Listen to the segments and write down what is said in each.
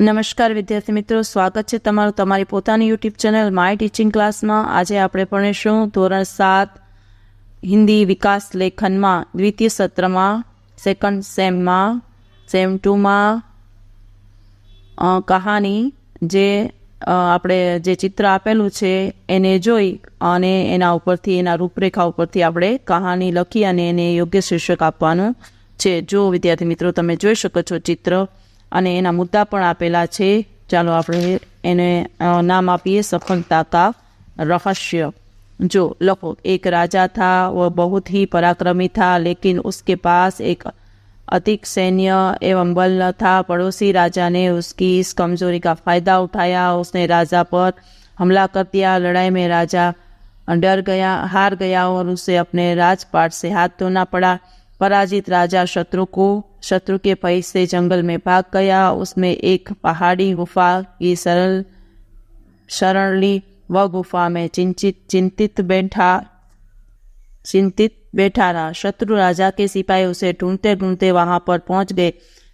નમસ્કાર વિદ્યાર્થી મિત્રો, સ્વાગત છે તમારું તમારી પોતાની યુટ્યુબ ચેનલ માય ટીચિંગ ક્લાસમાં। આજે આપણે ભણીશું ધોરણ 7 હિન્દી વિકાસ લેખનમાં દ્વિતીય સત્રમાં સેકન્ડ સેમ 2માં કહાની જે આપણે જે ચિત્ર આપેલું છે એને જોઈ અને એના ઉપરથી એના રૂપરેખા ઉપરથી આપણે કહાની લખી અને એને યોગ્ય શીર્ષક આપવાનું છે। જો વિદ્યાર્થી મિત્રો તમે જોઈ શકો છો ચિત્ર અને એના મુદ્દા પણ આપેલા છે। ચાલો આપણે એને નામ આપીએ सफलता का रहस्य। जो लखो, एक राजा था, वह बहुत ही पराक्रमी था, लेकिन उसके पास एक अधिक सैन्य एवं बल न था। पड़ोसी राजा ने उसकी इस कमजोरी का फायदा उठाया। उसने राजा पर हमला कर दिया। लड़ाई में राजा हार गया और उसे अपने राजपाट से हाथ धोना पड़ा। पराजित राजा शत्रु के भय से जंगल में भाग गया। उसमें एक पहाड़ी गुफा की शरण ली। वह गुफा में चिंतित बैठा रहा। शत्रु राजा के सिपाही उसे ढूंढते ढूंढते वहां पर पहुंच गए।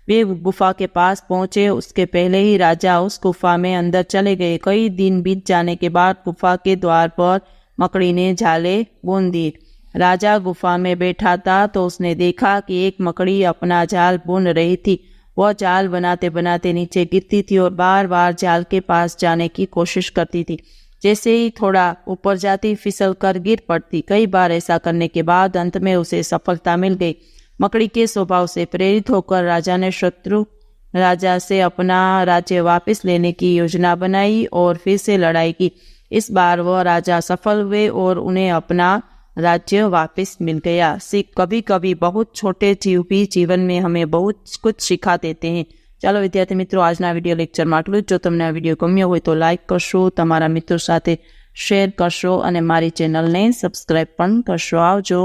वे गुफा के पास पहुंचे उसके पहले ही राजा उस गुफा में अंदर चले गए। कई दिन बीत जाने के बाद गुफा के द्वार पर मकड़ी ने जाले बुन दिए। राजा गुफा में बैठा था तो उसने देखा कि एक मकड़ी अपना जाल बुन रही थी। वह जाल बनाते बनाते नीचे गिरती थी और बार बार जाल के पास जाने की कोशिश करती थी। जैसे ही थोड़ा ऊपर जाती फिसल कर गिर पड़ती। कई बार ऐसा करने के बाद अंत में उसे सफलता मिल गई। मकड़ी के स्वभाव से प्रेरित होकर राजा ने शत्रु राजा से अपना राज्य वापस लेने की योजना बनाई और फिर से लड़ाई की। इस बार वह राजा सफल हुए और उन्हें अपना राज्य वापस मिल गया। कभी कभी बहुत छोटे जीव भी जीवन में हमें बहुत कुछ सिखा देते हैं। ચાલો વિદ્યાર્થી મિત્રો, આજના વિડીયો લેક્ચરમાં આટલું જ। જો તમને આ વિડીયો ગમ્યો હોય તો લાઇક કરશો, તમારા મિત્રો સાથે શેર કરશો અને મારી ચેનલને સબસ્ક્રાઈબ પણ કરશો। આવજો।